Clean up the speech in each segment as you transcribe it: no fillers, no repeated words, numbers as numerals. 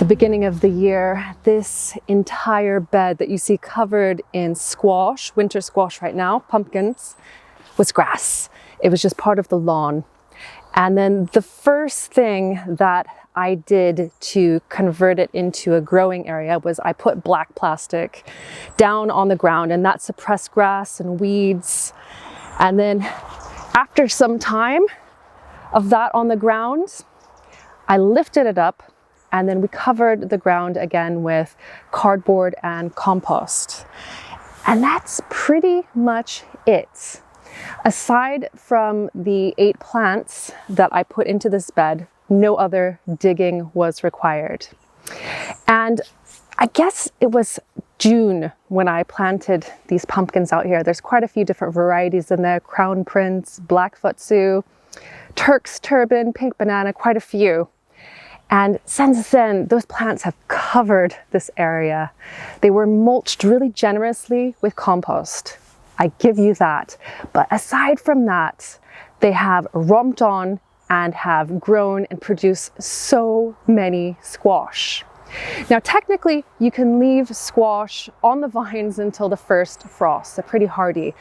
beginning of the year, this entire bed that you see covered in squash, winter squash right now, pumpkins, was grass. It was just part of the lawn. And then the first thing that I did to convert it into a growing area was I put black plastic down on the ground, and that suppressed grass and weeds. And then after some time of that on the ground, I lifted it up, and then we covered the ground again with cardboard and compost. And that's pretty much it. Aside from the 8 plants that I put into this bed, no other digging was required. And I guess it was June when I planted these pumpkins out here. There's quite a few different varieties in there: Crown Prince, Black Futsu, Turks Turban, Pink Banana, quite a few. And since then, those plants have covered this area. They were mulched really generously with compost. I give you that. But aside from that, they have romped on and have grown and produced so many squash. Now, technically, you can leave squash on the vines until the first frost. They're pretty hardy.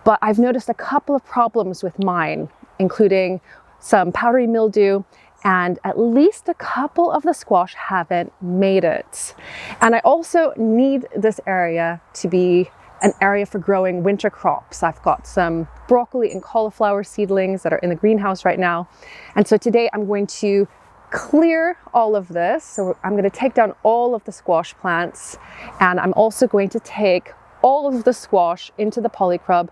But I've noticed a couple of problems with mine, including some powdery mildew, and at least a couple of the squash haven't made it. And I also need this area to be an area for growing winter crops. I've got some broccoli and cauliflower seedlings that are in the greenhouse right now. And so today I'm going to clear all of this. So I'm going to take down all of the squash plants, and I'm also going to take all of the squash into the Polycrub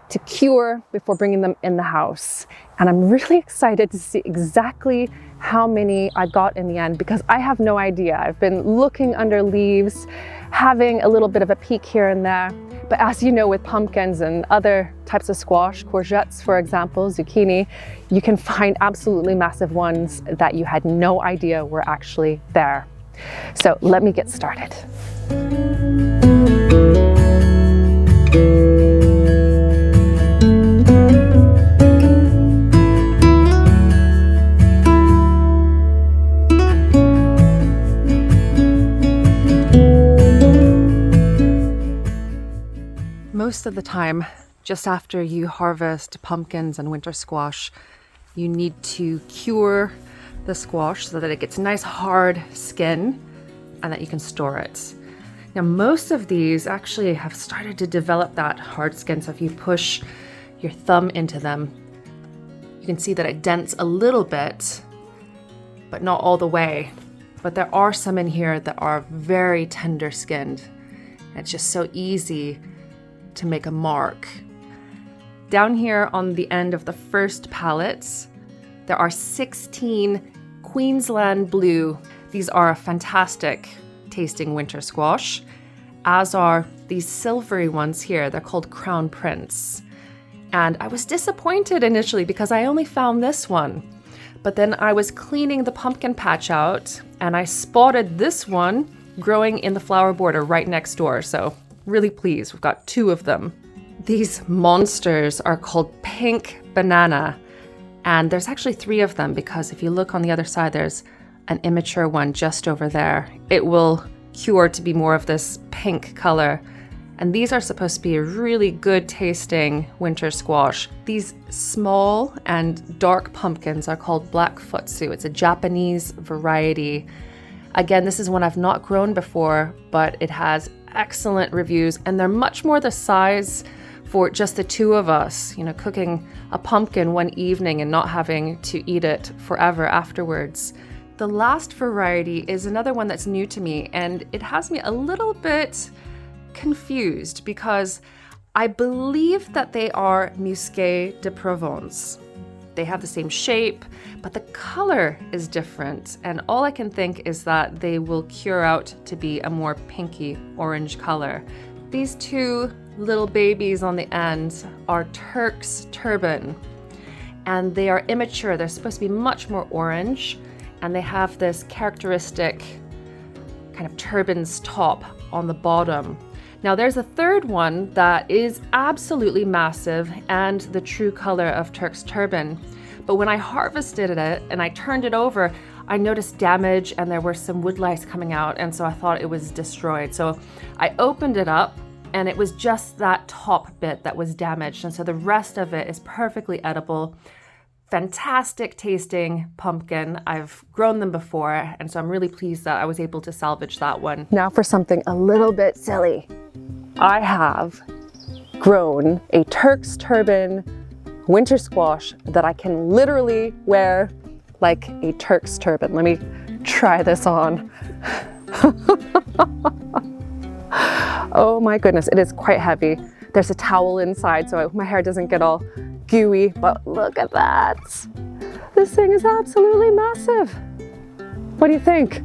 to cure before bringing them in the house. And I'm really excited to see exactly how many I got in the end, because I have no idea. I've been looking under leaves, having a little bit of a peek here and there. But as you know, with pumpkins and other types of squash, courgettes, for example, zucchini, you can find absolutely massive ones that you had no idea were actually there. So let me get started. Most of the time, just after you harvest pumpkins and winter squash, you need to cure the squash so that it gets a nice hard skin and that you can store it. Now, most of these actually have started to develop that hard skin. So if you push your thumb into them, you can see that it dents a little bit, but not all the way. But there are some in here that are very tender skinned. It's just so easy to make a mark. Down here on the end of the first pallets, there are 16 Queensland Blue. These are a fantastic tasting winter squash, as are these silvery ones here. They're called Crown Prince. And I was disappointed initially because I only found this one. But then I was cleaning the pumpkin patch out and I spotted this one growing in the flower border right next door. So really pleased. We've got 2 of them. These monsters are called Pink Banana, and there's actually 3 of them, because if you look on the other side, there's an immature one just over there. It will cure to be more of this pink color, and these are supposed to be a really good tasting winter squash. These small and dark pumpkins are called Black Futsu. It's a Japanese variety. Again, this is one I've not grown before, but it has excellent reviews, and they're much more the size for just the 2 of us, you know, cooking a pumpkin one evening and not having to eat it forever afterwards. The last variety is another one that's new to me, and it has me a little bit confused because I believe that they are Musqué de Provence. They have the same shape, but the color is different. And all I can think is that they will cure out to be a more pinky orange color. These 2 little babies on the end are Turks Turban, and they are immature. They're supposed to be much more orange, and they have this characteristic kind of turban's top on the bottom. Now there's a 3rd one that is absolutely massive and the true color of Turks Turban. But when I harvested it and I turned it over, I noticed damage and there were some wood lice coming out, and so I thought it was destroyed. So I opened it up and it was just that top bit that was damaged, and so the rest of it is perfectly edible. Fantastic tasting pumpkin. I've grown them before, and so I'm really pleased that I was able to salvage that one. Now for something a little bit silly. I have grown a Turks Turban winter squash that I can literally wear like a Turks turban. Let me try this on. Oh my goodness, it is quite heavy. There's a towel inside so my hair doesn't get all gooey, but look at that. This thing is absolutely massive. What do you think?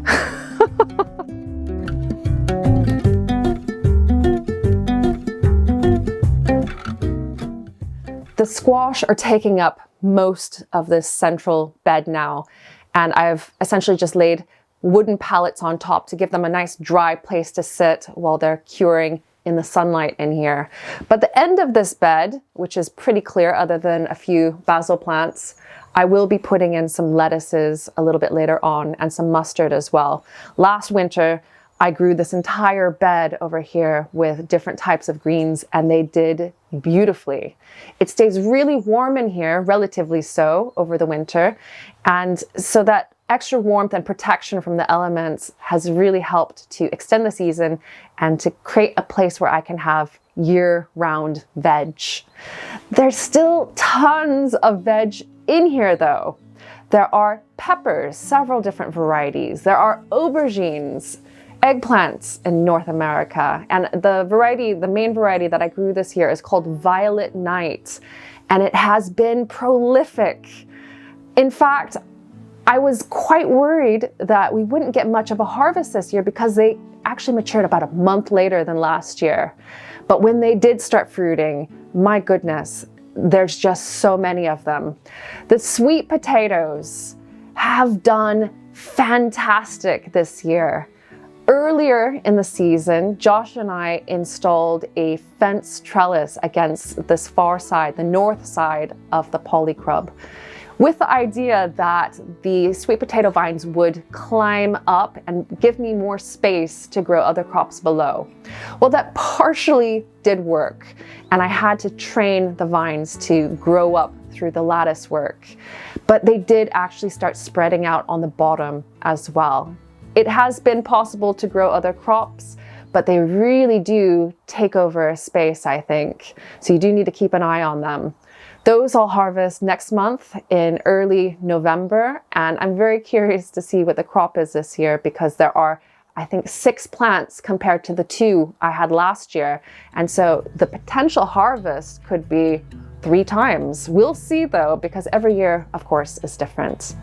The squash are taking up most of this central bed now, and I've essentially just laid wooden pallets on top to give them a nice dry place to sit while they're curing in the sunlight in here. But the end of this bed, which is pretty clear other than a few basil plants, I will be putting in some lettuces a little bit later on and some mustard as well. Last winter, I grew this entire bed over here with different types of greens, and they did beautifully. It stays really warm in here, relatively so, over the winter. And so that extra warmth and protection from the elements has really helped to extend the season and to create a place where I can have year-round veg. There's still tons of veg in here though. There are peppers, several different varieties. There are aubergines, eggplants in North America. And the main variety that I grew this year is called Violet Night. And it has been prolific. In fact, I was quite worried that we wouldn't get much of a harvest this year because they actually matured about a month later than last year. But when they did start fruiting, my goodness, there's just so many of them. The sweet potatoes have done fantastic this year. Earlier in the season, Josh and I installed a fence trellis against this far side, the north side of the Polycrub, with the idea that the sweet potato vines would climb up and give me more space to grow other crops below. Well, that partially did work, and I had to train the vines to grow up through the lattice work, but they did actually start spreading out on the bottom as well. It has been possible to grow other crops, but they really do take over space, I think. So you do need to keep an eye on them. Those I'll harvest next month in early November, and I'm very curious to see what the crop is this year because there are, I think, 6 plants compared to the 2 I had last year. And so the potential harvest could be 3 times. We'll see though, because every year, of course, is different.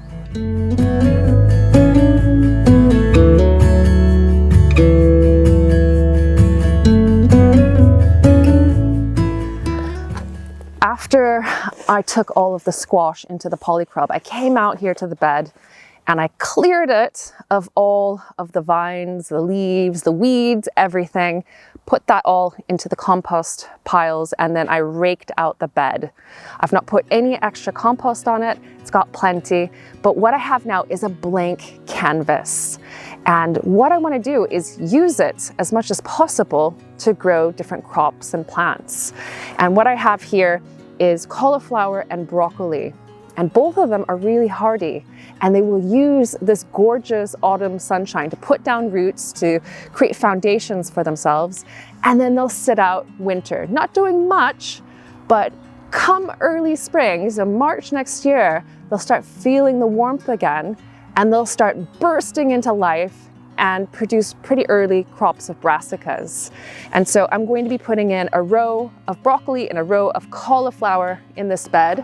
After I took all of the squash into the Polycrub, I came out here to the bed and I cleared it of all of the vines, the leaves, the weeds, everything, put that all into the compost piles, and then I raked out the bed. I've not put any extra compost on it. It's got plenty, but what I have now is a blank canvas. And what I want to do is use it as much as possible to grow different crops and plants. And what I have here is cauliflower and broccoli. And both of them are really hardy, and they will use this gorgeous autumn sunshine to put down roots, to create foundations for themselves, and then they'll sit out winter, not doing much, but come early spring, so March next year, they'll start feeling the warmth again, and they'll start bursting into life and produce pretty early crops of brassicas. And so I'm going to be putting in a row of broccoli and a row of cauliflower in this bed.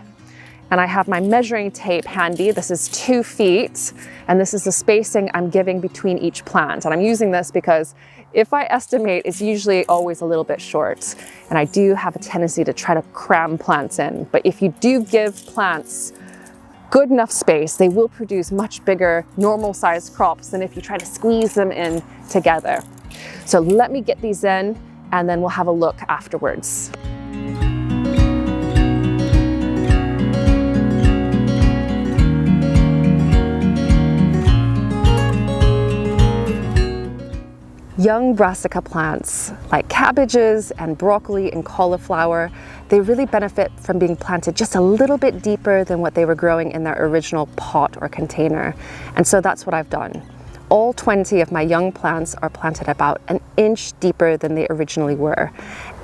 And I have my measuring tape handy. This is 2 feet, and this is the spacing I'm giving between each plant. And I'm using this because if I estimate, it's usually always a little bit short. And I do have a tendency to try to cram plants in. But if you do give plants good enough space, they will produce much bigger, normal sized crops than if you try to squeeze them in together. So let me get these in, and then we'll have a look afterwards. young brassica plants like cabbages and broccoli and cauliflower, they really benefit from being planted just a little bit deeper than what they were growing in their original pot or container. And so that's what I've done. All 20 of my young plants are planted about an inch deeper than they originally were.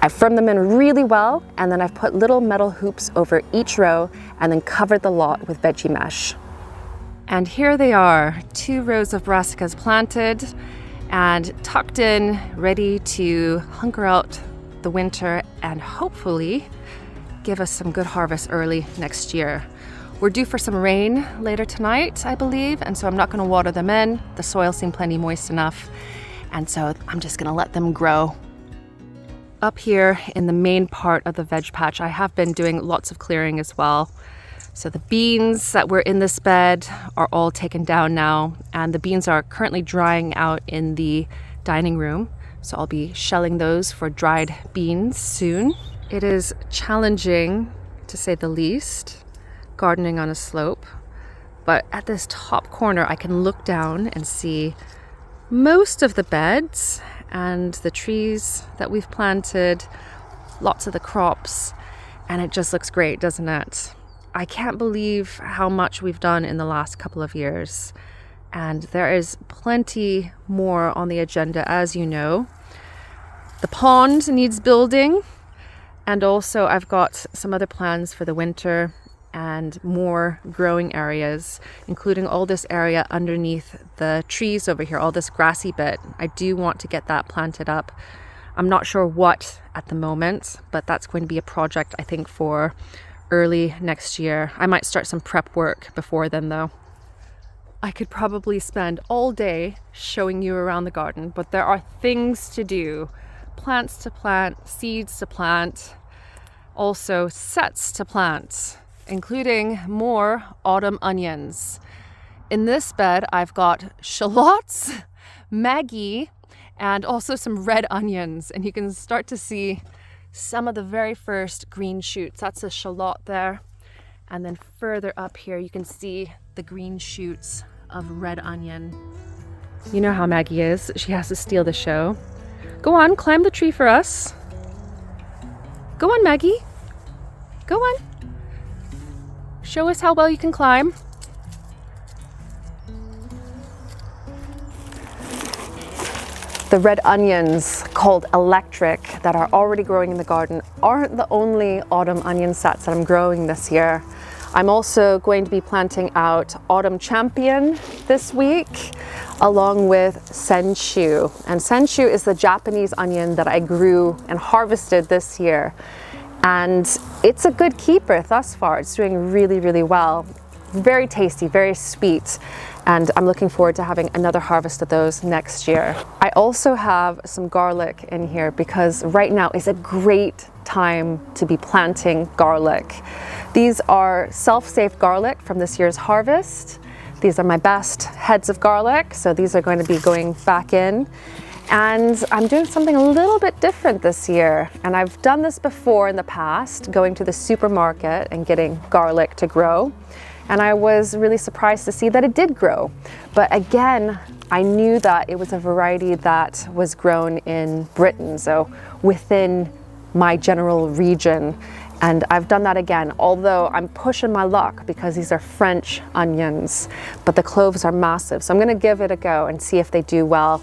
I've firmed them in really well, and then I've put little metal hoops over each row and then covered the lot with veggie mesh. And here they are, 2 rows of brassicas planted and tucked in, ready to hunker out the winter and hopefully give us some good harvest early next year. We're due for some rain later tonight, I believe, and so I'm not going to water them in. The soil seemed plenty moist enough, and so I'm just going to let them grow. Up here in the main part of the veg patch, I have been doing lots of clearing as well. So the beans that were in this bed are all taken down now, and the beans are currently drying out in the dining room. So I'll be shelling those for dried beans soon. It is challenging, to say the least, gardening on a slope, but at this top corner I can look down and see most of the beds and the trees that we've planted, lots of the crops, and it just looks great, doesn't it? I can't believe how much we've done in the last couple of years, and there is plenty more on the agenda, as you know. The pond needs building, and also I've got some other plans for the winter and more growing areas, including all this area underneath the trees over here, all this grassy bit. I do want to get that planted up. I'm not sure what at the moment, but that's going to be a project, I think, for early next year. I might start some prep work before then though. I could probably spend all day showing you around the garden, but there are things to do. Plants to plant, seeds to plant, also sets to plant, including more autumn onions. In this bed, I've got shallots, Maggie, and also some red onions. And you can start to see some of the very first green shoots. That's a shallot there. And then further up here, you can see the green shoots of red onion. You know how Maggie is. She has to steal the show. Go on, climb the tree for us. Go on, Maggie. Go on. Show us how well you can climb. The red onions, called electric, that are already growing in the garden aren't the only autumn onion sets that I'm growing this year. I'm also going to be planting out Autumn Champion this week, along with Senshu. And Senshu is the Japanese onion that I grew and harvested this year. And it's a good keeper thus far. It's doing really, really well. Very tasty, very sweet. And I'm looking forward to having another harvest of those next year. I also have some garlic in here because right now is a great time to be planting garlic. These are self-saved garlic from this year's harvest. These are my best heads of garlic, so these are going to be going back in. And I'm doing something a little bit different this year. And I've done this before in the past, going to the supermarket and getting garlic to grow. And I was really surprised to see that it did grow. But again, I knew that it was a variety that was grown in Britain, so within my general region. And I've done that again, although I'm pushing my luck because these are French onions, but the cloves are massive. So I'm gonna give it a go and see if they do well.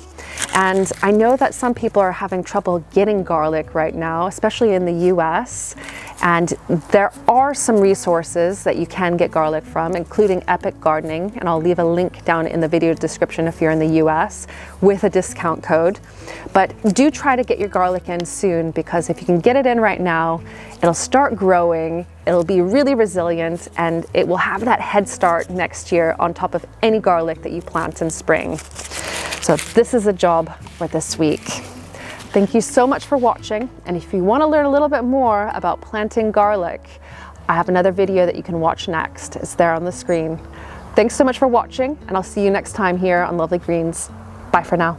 And I know that some people are having trouble getting garlic right now, especially in the US. And there are some resources that you can get garlic from, including Epic Gardening. And I'll leave a link down in the video description if you're in the US with a discount code. But do try to get your garlic in soon, because if you can get it in right now, it'll start growing, it'll be really resilient, and it will have that head start next year on top of any garlic that you plant in spring. So this is a job for this week. Thank you so much for watching, and if you want to learn a little bit more about planting garlic, I have another video that you can watch next. It's there on the screen. Thanks so much for watching, and I'll see you next time here on Lovely Greens. Bye for now.